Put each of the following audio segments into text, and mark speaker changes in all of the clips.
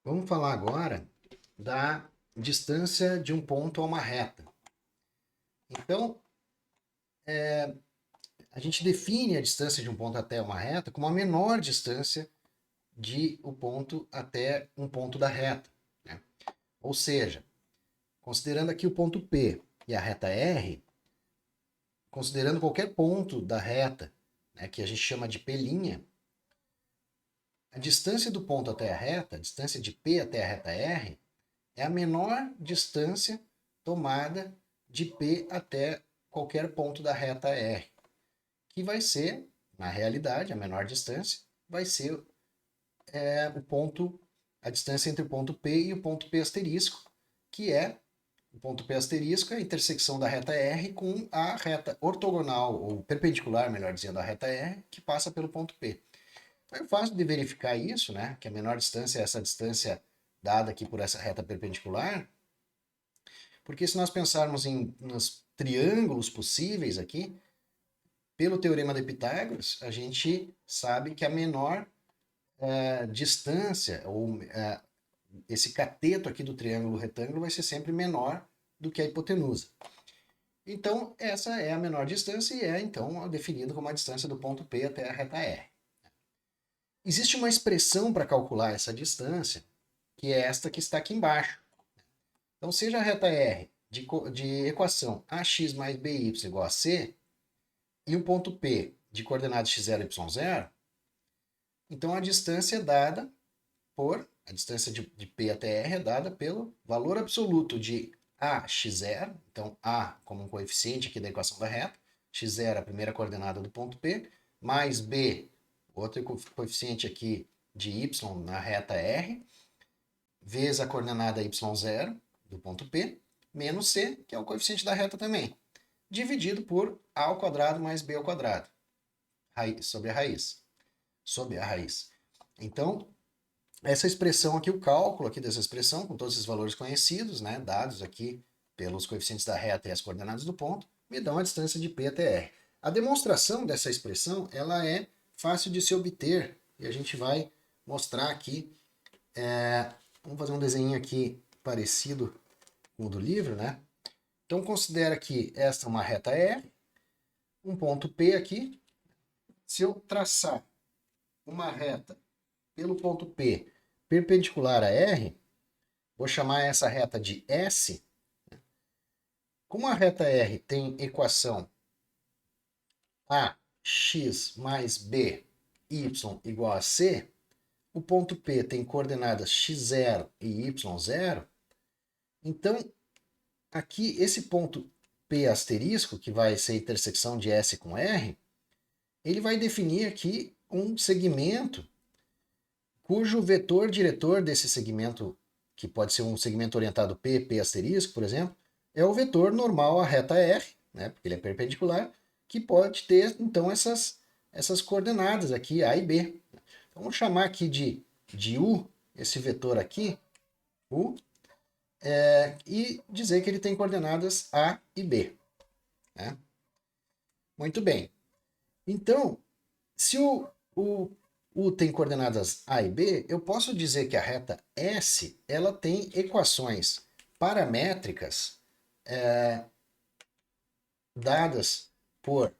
Speaker 1: Vamos falar agora da distância de um ponto a uma reta. Então, a gente define a distância de um ponto até uma reta como a menor distância de o ponto até um ponto da reta, né? Ou seja, considerando aqui o ponto P e a reta R, considerando qualquer ponto da reta, né, que a gente chama de P', a distância do ponto até a reta, a distância de P até a reta R, é a menor distância tomada de P até qualquer ponto da reta R, que vai ser, na realidade, a menor distância, vai ser o ponto, a distância entre o ponto P e o ponto P asterisco, que é o ponto P asterisco é a intersecção da reta R com a reta ortogonal, ou perpendicular, melhor dizendo, à reta R, que passa pelo ponto P. Então é fácil de verificar isso, né? Que a menor distância é essa distância dada aqui por essa reta perpendicular, porque se nós pensarmos nos triângulos possíveis aqui, pelo teorema de Pitágoras, a gente sabe que a menor distância, ou esse cateto aqui do triângulo retângulo vai ser sempre menor do que a hipotenusa. Então, essa é a menor distância e é, então, definida como a distância do ponto P até a reta R. Existe uma expressão para calcular essa distância, que é esta que está aqui embaixo. Então, seja a reta R de equação ax mais by igual a c, e o ponto P de coordenadas x0 e y0, então a distância é dada a distância de P até R é dada pelo valor absoluto de AX0, então A como um coeficiente aqui da equação da reta, x0 é a primeira coordenada do ponto P, mais B, outro coeficiente aqui de Y na reta R, vezes a coordenada y0 do ponto P, menos C, que é o coeficiente da reta também, dividido por A ao quadrado mais B ao quadrado, sobre a raiz. Sobre a raiz. Então, essa expressão aqui, o cálculo aqui dessa expressão, com todos esses valores conhecidos, né, dados aqui pelos coeficientes da reta e as coordenadas do ponto, me dão a distância de P até R. A demonstração dessa expressão, ela é fácil de se obter, e a gente vai mostrar aqui, vamos fazer um desenho aqui parecido com o do livro, né? Então, considera que esta é uma reta R, um ponto P aqui. Se eu traçar uma reta pelo ponto P perpendicular a R, vou chamar essa reta de S. Como a reta R tem equação ax mais b y igual a c, o ponto P tem coordenadas x0 e y0, então aqui esse ponto P asterisco, que vai ser a intersecção de S com R, ele vai definir aqui um segmento cujo vetor diretor desse segmento, que pode ser um segmento orientado P asterisco, por exemplo, é o vetor normal à reta R, né, porque ele é perpendicular, que pode ter, então, essas coordenadas aqui, A e B. Então, vamos chamar aqui de U, esse vetor aqui, U, e dizer que ele tem coordenadas A e B. Né? Muito bem. Então, se o U tem coordenadas A e B, eu posso dizer que a reta S ela tem equações paramétricas dadas por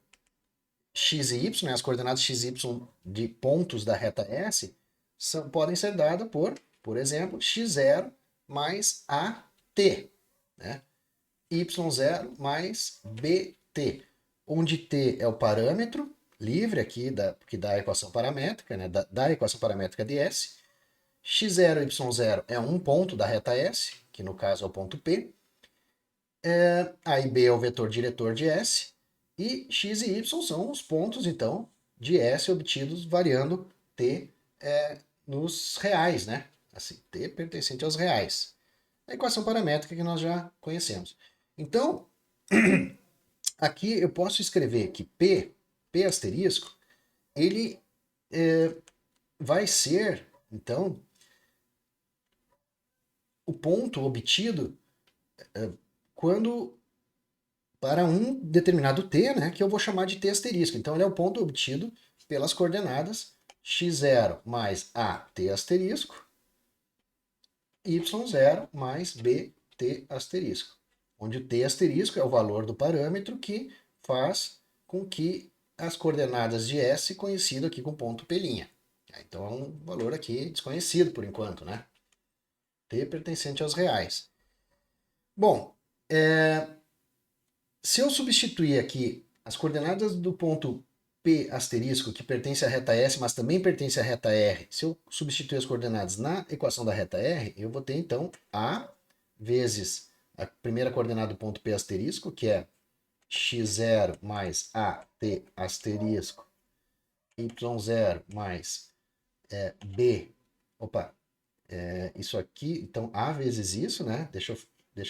Speaker 1: x e y, né, as coordenadas x e y de pontos da reta S, podem ser dadas por exemplo, x0 mais AT, né? y0 mais BT, onde T é o parâmetro livre aqui que dá a equação paramétrica, né, da equação paramétrica de S, x0 e y0 é um ponto da reta S, que no caso é o ponto P, A e B é o vetor diretor de S, e x e y são os pontos, então, de S obtidos variando t nos reais, né? Assim, t pertencente aos reais. A equação paramétrica que nós já conhecemos. Então, aqui eu posso escrever que P asterisco, ele vai ser, então, o ponto obtido quando para um determinado t, né, que eu vou chamar de t asterisco. Então, ele é o ponto obtido pelas coordenadas x0 mais at asterisco y0 mais bt asterisco, onde o t asterisco é o valor do parâmetro que faz com que as coordenadas de S, conhecido aqui com ponto P'. Então é um valor aqui desconhecido por enquanto, né? T pertencente aos reais. Bom, se eu substituir aqui as coordenadas do ponto P asterisco, que pertence à reta S, mas também pertence à reta R, se eu substituir as coordenadas na equação da reta R, eu vou ter então A vezes a primeira coordenada do ponto P asterisco, que é x0 mais AT asterisco, y0 mais B, isso aqui, então A vezes isso, né? Deixa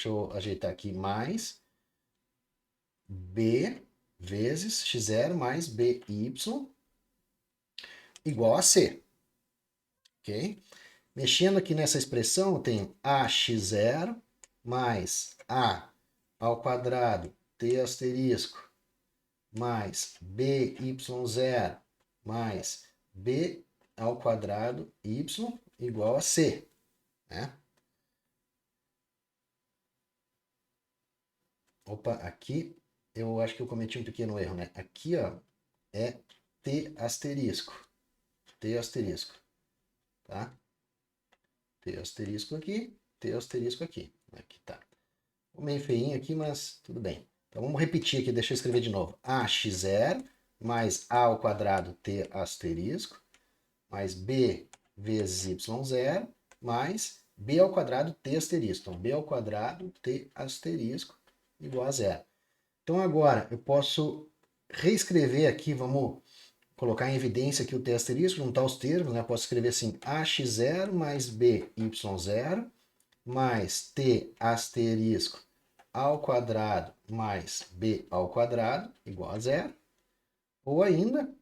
Speaker 1: eu ajeitar aqui, mais B vezes x0 mais BY igual a C. Ok? Mexendo aqui nessa expressão, eu tenho AX0 mais A ao quadrado T asterisco mais BY0 mais B ao quadrado Y igual a C. Né? Aqui eu acho que eu cometi um pequeno erro, né? Aqui, ó, é T asterisco. T asterisco. Tá? T asterisco aqui, T asterisco aqui. Aqui tá. Meio feinho aqui, mas tudo bem. Então vamos repetir aqui, deixa eu escrever de novo. AX0 mais A ao quadrado T asterisco mais B vezes Y0 mais B ao quadrado T asterisco. Então B ao quadrado T asterisco igual a 0. Então agora eu posso reescrever aqui, vamos colocar em evidência aqui o T asterisco, juntar os termos, né? Eu posso escrever assim, AX0 mais BY0 mais T asterisco ao quadrado mais B ao quadrado igual a 0. Ou ainda,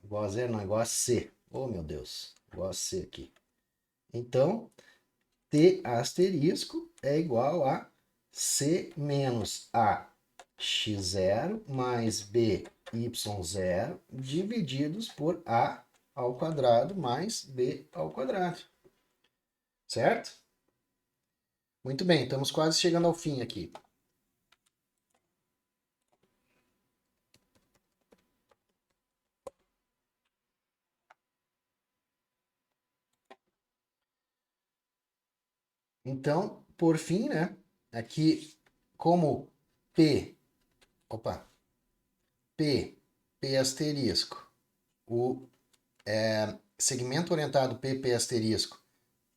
Speaker 1: igual a 0 não, igual a C. Oh, meu Deus, igual a C aqui. Então, T asterisco é igual a C menos A x0 mais BY0 divididos por A ao quadrado mais B ao quadrado. Certo? Muito bem, estamos quase chegando ao fim aqui. Então, por fim, né? Aqui, como P asterisco, o segmento orientado P asterisco,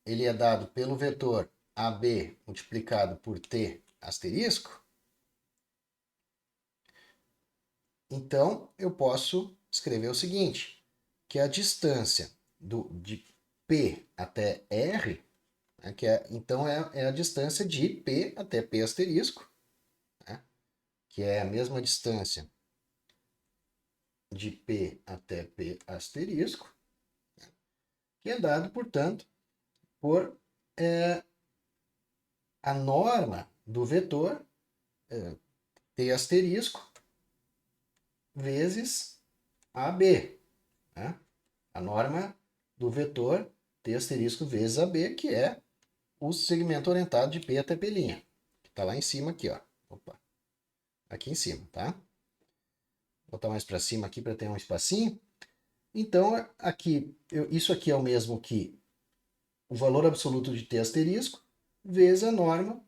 Speaker 1: ele é dado pelo vetor AB multiplicado por T asterisco. Então, eu posso escrever o seguinte, que a distância de P até R, né, então é a distância de P até P asterisco, né, que é a mesma distância de P até P asterisco, né, que é dado, portanto, por a norma do vetor T asterisco vezes AB. Né? A norma do vetor T asterisco vezes AB, que é o segmento orientado de P até P', que está lá em cima aqui, ó. Aqui em cima, tá? Vou botar mais para cima aqui para ter um espacinho. Então, aqui, isso aqui é o mesmo que o valor absoluto de T asterisco vezes a norma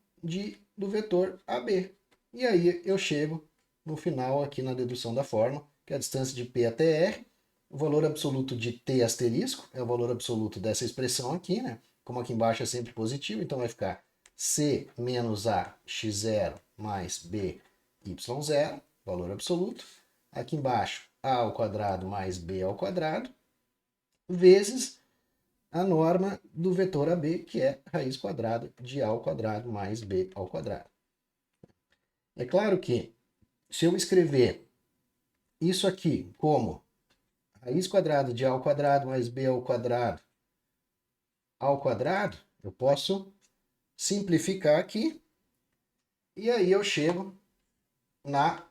Speaker 1: do vetor AB. E aí eu chego no final aqui na dedução da fórmula, que é a distância de P até R, o valor absoluto de T asterisco é o valor absoluto dessa expressão aqui, né? Como aqui embaixo é sempre positivo, então vai ficar C menos A x0 mais B y0, valor absoluto. Aqui embaixo, A ao quadrado mais B ao quadrado, vezes a norma do vetor AB, que é raiz quadrada de A ao quadrado mais B ao quadrado. É claro que, se eu escrever isso aqui como raiz quadrada de A ao quadrado mais B ao quadrado, eu posso simplificar aqui, e aí eu chego na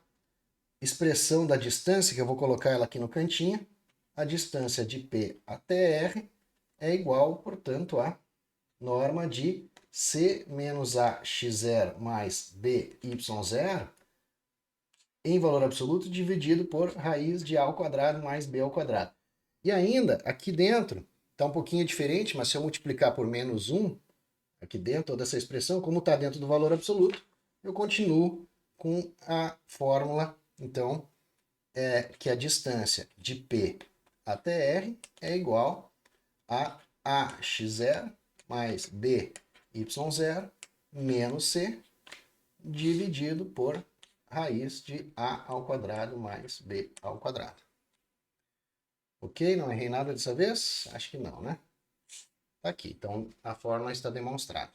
Speaker 1: expressão da distância, que eu vou colocar ela aqui no cantinho, a distância de P até R é igual, portanto, a norma de C menos AX0 mais BY0 em valor absoluto dividido por raiz de A ao quadrado mais B ao quadrado. E ainda, aqui dentro, está um pouquinho diferente, mas se eu multiplicar por menos 1, aqui dentro dessa expressão, como está dentro do valor absoluto, eu continuo com a fórmula, então, que a distância de P até R é igual a AX0 mais BY0 menos C dividido por raiz de A ao quadrado mais B ao quadrado. Ok? Não errei nada dessa vez? Acho que não, né? Tá aqui. Então, a fórmula está demonstrada.